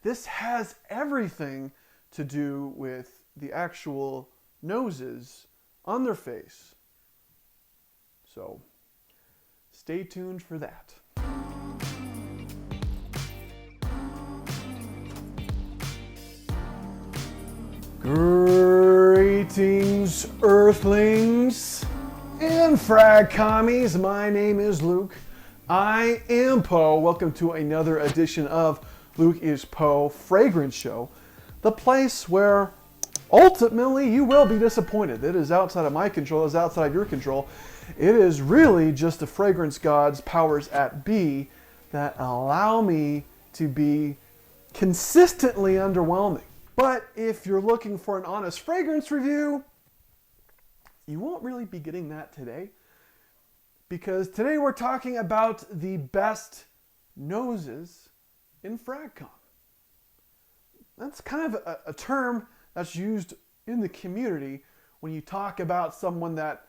This has everything to do with the actual noses on their face. So stay tuned for that. Greetings, Earthlings and frag commies. My name is Luke. I am Poe. Welcome to another edition of Luke is Poe Fragrance Show, the place where ultimately you will be disappointed. It is outside of my control, it is outside of your control. It is really just the fragrance gods' powers at be that allow me to be consistently underwhelming. But if you're looking for an honest fragrance review, you won't really be getting that today. Because today we're talking about the best noses in fragcomm. That's kind of a term that's used in the community when you talk about someone that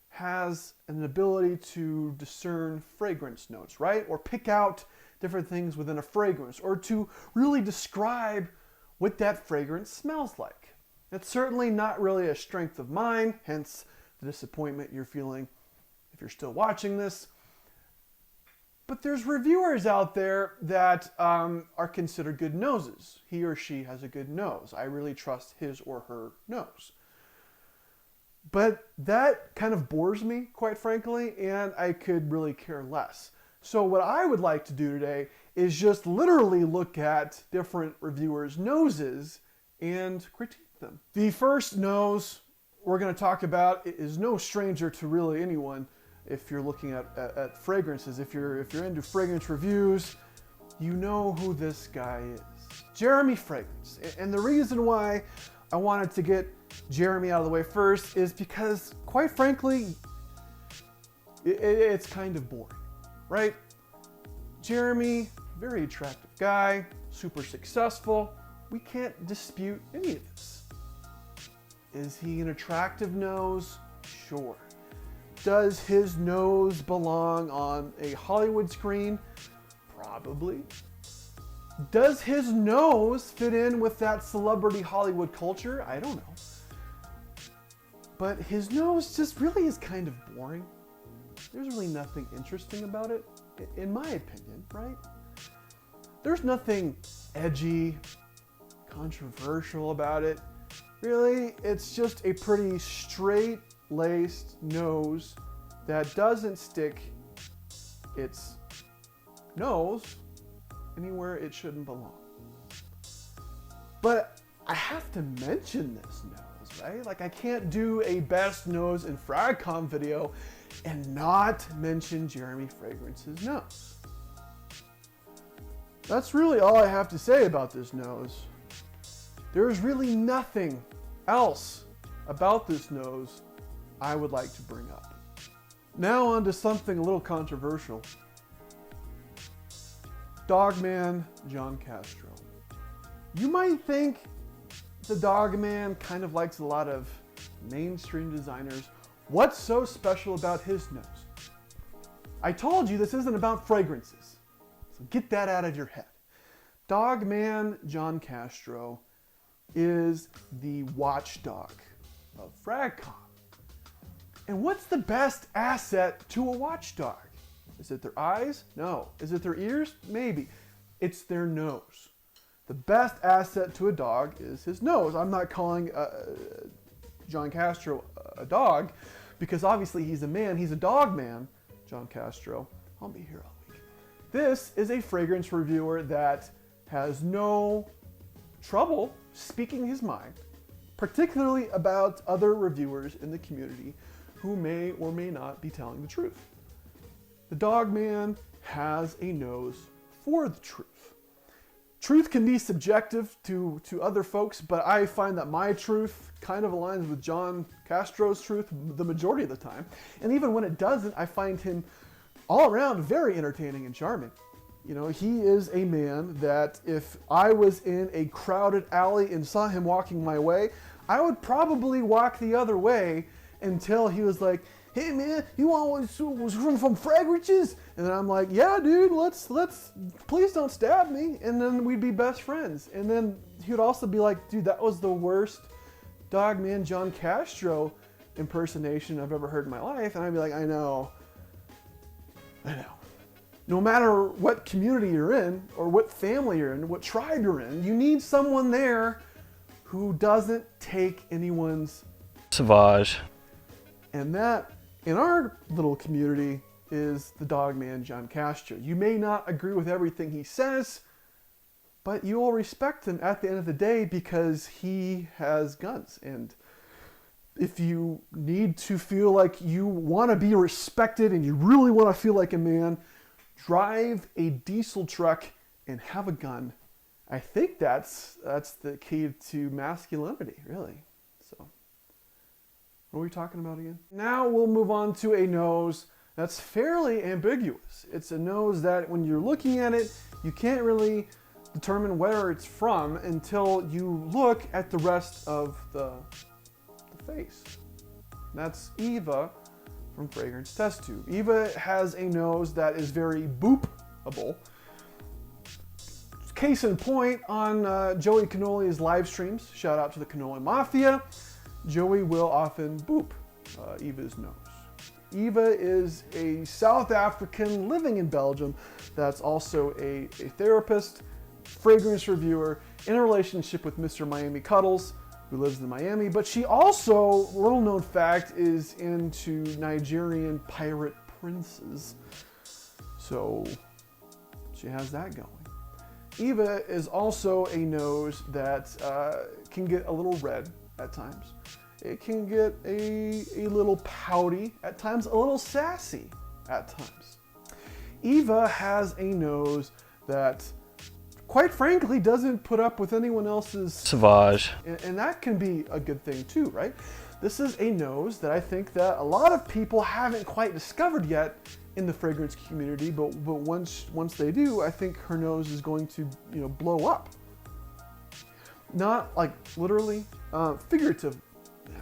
has an ability to discern fragrance notes, right? Or pick out different things within a fragrance, or to really describe what that fragrance smells like. It's certainly not really a strength of mine, hence the disappointment you're feeling if you're still watching this. But there's reviewers out there that are considered good noses. He or she has a good nose. I really trust his or her nose. But that kind of bores me, quite frankly, and I could really care less. So what I would like to do today is just literally look at different reviewers' noses and critique them. The first nose we're going to talk about is no stranger to really anyone. If you're looking at fragrances, if you're into fragrance reviews, you know who this guy is. Jeremy Fragrance. And the reason why I wanted to get Jeremy out of the way first is because, quite frankly, it's kind of boring, right? Jeremy, very attractive guy, super successful. We can't dispute any of this. Is he an attractive nose? Sure. Does his nose belong on a Hollywood screen? Probably. Does his nose fit in with that celebrity Hollywood culture? I don't know. But his nose just really is kind of boring. There's really nothing interesting about it, in my opinion, right? There's nothing edgy, controversial about it. Really, it's just a pretty straight-laced nose that doesn't stick its nose anywhere it shouldn't belong. But I have to mention this nose, right? Like, I can't do a best nose in fragcomm video and not mention Jeremy Fragrance's nose. That's really all I have to say about this nose. There's really nothing else about this nose I would like to bring up. Now on to something a little controversial. Dogman John Castro. You might think the Dogman kind of likes a lot of mainstream designers. What's so special about his nose? I told you this isn't about fragrances, so get that out of your head. Dogman John Castro is the watchdog of fragcomm. And what's the best asset to a watchdog? Is it their eyes? No. Is it their ears? Maybe. It's their nose. The best asset to a dog is his nose. I'm not calling John Castro a dog because obviously he's a man. He's a dog man, John Castro. I'll be here all week. This is a fragrance reviewer that has no trouble speaking his mind, particularly about other reviewers in the community who may or may not be telling the truth. The Dogman has a nose for the truth. Truth can be subjective to other folks, but I find that my truth kind of aligns with John Castro's truth the majority of the time. And even when it doesn't, I find him all around very entertaining and charming. You know, he is a man that if I was in a crowded alley and saw him walking my way, I would probably walk the other way until he was like, hey man, you want was from fragrances? And then I'm like, yeah, dude, let's please don't stab me. And then we'd be best friends. And then he would also be like, dude, that was the worst Dogman John Castro impersonation I've ever heard in my life. And I'd be like, I know. No matter what community you're in, or what family you're in, what tribe you're in, you need someone there who doesn't take anyone's Savage. And that, in our little community, is the Dogman John Castro. You may not agree with everything he says, but you will respect him at the end of the day because he has guns. And if you need to feel like you want to be respected and you really want to feel like a man, drive a diesel truck and have a gun. I think that's the key to masculinity, really. So, what are we talking about again? Now we'll move on to a nose that's fairly ambiguous. It's a nose that when you're looking at it, you can't really determine where it's from until you look at the rest of the face. That's Eva from Fragrance Test Tube. Eva has a nose that is very boopable. Case in point, on Joey Cannoli's live streams, shout out to the Cannoli Mafia, Joey will often boop Eva's nose. Eva is a South African living in Belgium that's also a therapist, fragrance reviewer, in a relationship with Mr. Miami Cuddles, who lives in Miami, but she also, little known fact, is into Nigerian pirate princes. So she has that going. Eva is also a nose that can get a little red at times. It can get a little pouty at times, a little sassy at times. Eva has a nose that, quite frankly, doesn't put up with anyone else's Savage. and that can be a good thing too, right? This is a nose that I think that a lot of people haven't quite discovered yet in the fragrance community, but once they do, I think her nose is going to, blow up. Not like literally, figurative.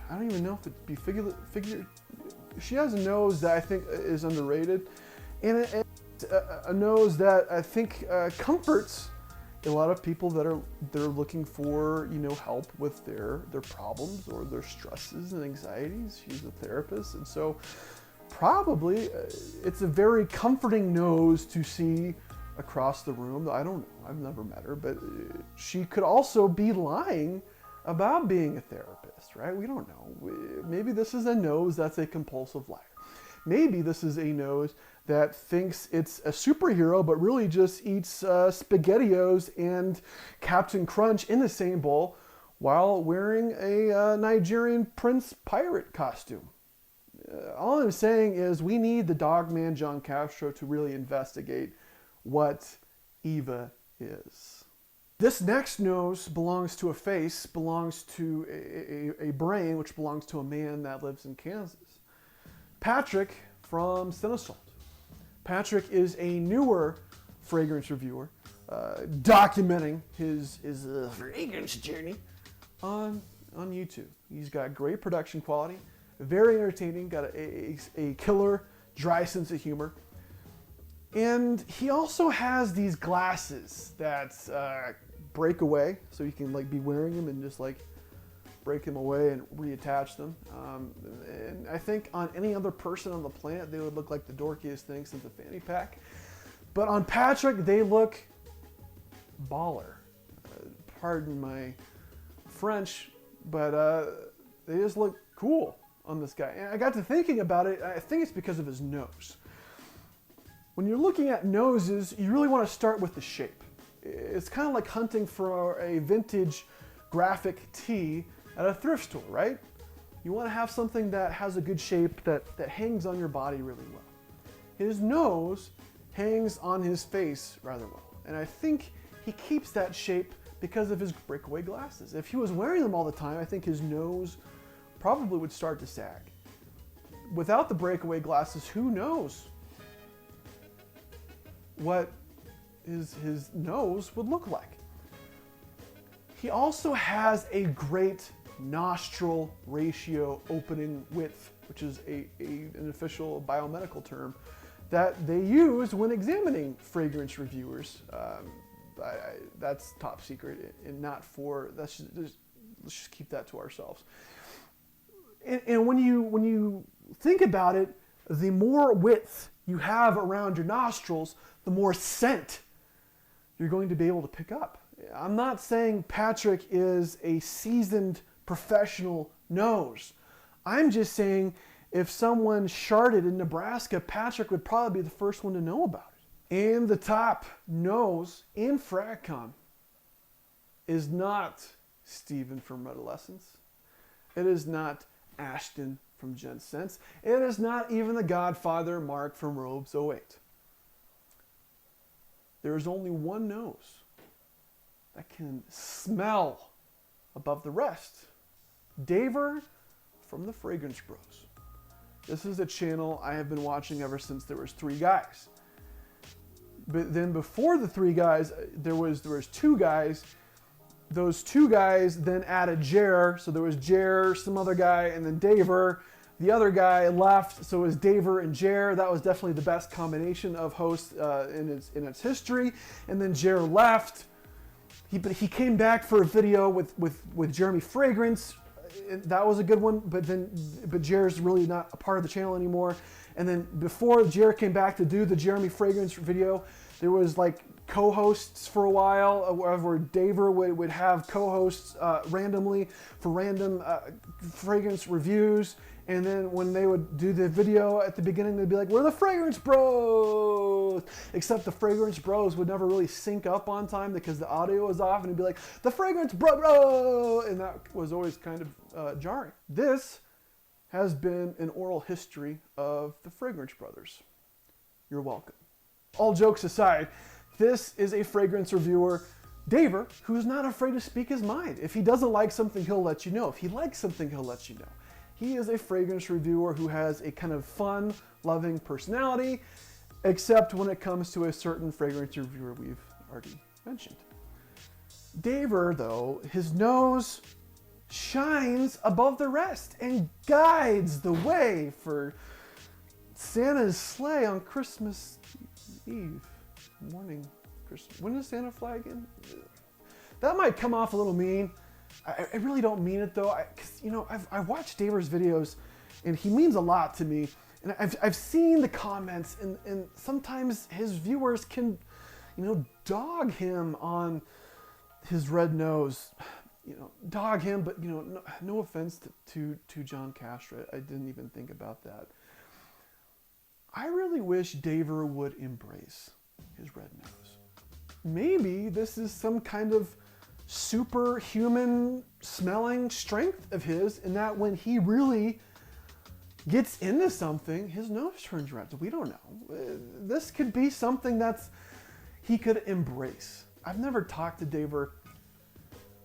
I don't even know if it'd be figure. She has a nose that I think is underrated, and a nose that I think comforts a lot of people they're looking for help with their problems or their stresses and anxieties. She's a therapist, and so probably it's a very comforting nose to see across the room. I don't know, I've never met her, but she could also be lying about being a therapist, right? We don't know. Maybe this is a nose that's a compulsive liar. Maybe this is a nose that thinks it's a superhero, but really just eats SpaghettiOs and Captain Crunch in the same bowl while wearing a Nigerian prince pirate costume. All I'm saying is we need the Dogman John Castro to really investigate what Eva is. This next nose belongs to a face, belongs to a brain, which belongs to a man that lives in Kansas. Patrick from Cinesalt. Patrick is a newer fragrance reviewer, documenting his fragrance journey on YouTube. He's got great production quality, very entertaining, got a killer dry sense of humor. And he also has these glasses that break away, so you can be wearing them and just break them away and reattach them. And I think on any other person on the planet, they would look like the dorkiest thing since a fanny pack. But on Patrick, they look baller. Pardon my French, but they just look cool on this guy. And I got to thinking about it. I think it's because of his nose. When you're looking at noses, you really want to start with the shape. It's kind of like hunting for a vintage graphic tee at a thrift store, right? You want to have something that has a good shape that hangs on your body really well. His nose hangs on his face rather well. And I think he keeps that shape because of his breakaway glasses. If he was wearing them all the time, I think his nose probably would start to sag. Without the breakaway glasses, who knows what his nose would look like. He also has a great nostril ratio opening width which is an official biomedical term that they use when examining fragrance reviewers. That's top secret and not for, let's just keep that to ourselves. And when you think about it, the more width you have around your nostrils, the more scent you're going to be able to pick up. I'm not saying Patrick is a seasoned professional nose. I'm just saying if someone sharted in Nebraska, Patrick would probably be the first one to know about it. And the top nose in fragcomm is not Steven from Redolescence. It is not Ashton from Gen Sense. It is not even the Godfather Mark from Robes 08. There is only one nose that can smell above the rest. Daver from the Fragrance Bros. This is a channel I have been watching ever since there was 3 guys. But then before the 3 guys, there was 2 guys. Those 2 guys then added Jer, so there was Jer, some other guy, and then Daver. The other guy left, so it was Daver and Jer. That was definitely the best combination of hosts in its history. And then Jer left. But he came back for a video with Jeremy Fragrance. That was a good one, but Jer's really not a part of the channel anymore. And then before Jer came back to do the Jeremy Fragrance video, there was like co-hosts for a while, where Daver would have co-hosts randomly for random fragrance reviews. And then when they would do the video at the beginning, they'd be like, "We're the Fragrance Bros!" Except the Fragrance Bros would never really sync up on time because the audio was off, and it'd be like, "The Fragrance Bro!" And that was always kind of jarring. This has been an oral history of the Fragrance Brothers. You're welcome. All jokes aside, this is a fragrance reviewer, Daver, who's not afraid to speak his mind. If he doesn't like something, he'll let you know. If he likes something, he'll let you know. He is a fragrance reviewer who has a kind of fun, loving personality, except when it comes to a certain fragrance reviewer we've already mentioned. Daver, though, his nose shines above the rest and guides the way for Santa's sleigh on Christmas Eve morning. When does Santa fly again? That might come off a little mean. I really don't mean it though, because I've watched Daver's videos, and he means a lot to me. And I've seen the comments, and sometimes his viewers can, dog him on his red nose. Dog him, but no offense to John Castro. I didn't even think about that. I really wish Daver would embrace his red nose. Maybe this is some kind of superhuman smelling strength of his, in that when he really gets into something, his nose turns red. We don't know. This could be something he could embrace. I've never talked to Daver,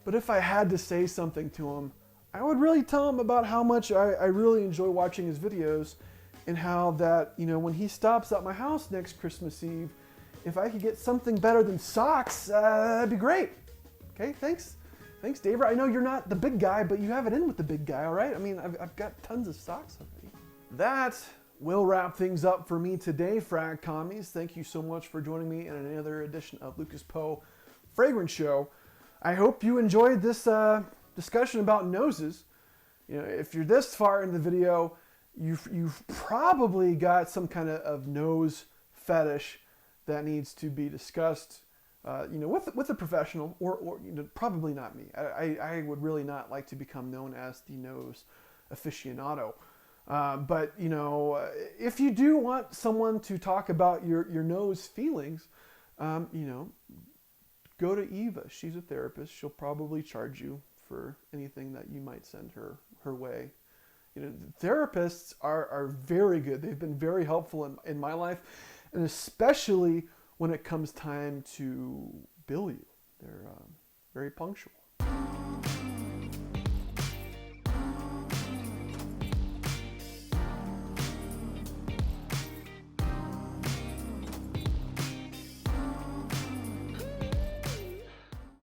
but if I had to say something to him, I would really tell him about how much I really enjoy watching his videos, and how that, when he stops at my house next Christmas Eve, if I could get something better than socks, that'd be great. Okay, thanks. Thanks, Daver. I know you're not the big guy, but you have it in with the big guy, all right? I mean, I've got tons of socks already. That will wrap things up for me today, Frag Commies. Thank you so much for joining me in another edition of Lucas Poe Fragrance Show. I hope you enjoyed this discussion about noses. If you're this far in the video, you've probably got some kind of nose fetish that needs to be discussed. With a professional, or probably not me. I would really not like to become known as the nose aficionado. But if you do want someone to talk about your nose feelings, go to Eva. She's a therapist. She'll probably charge you for anything that you might send her way. Therapists are very good. They've been very helpful in my life, and especially when it comes time to bill you. They're very punctual.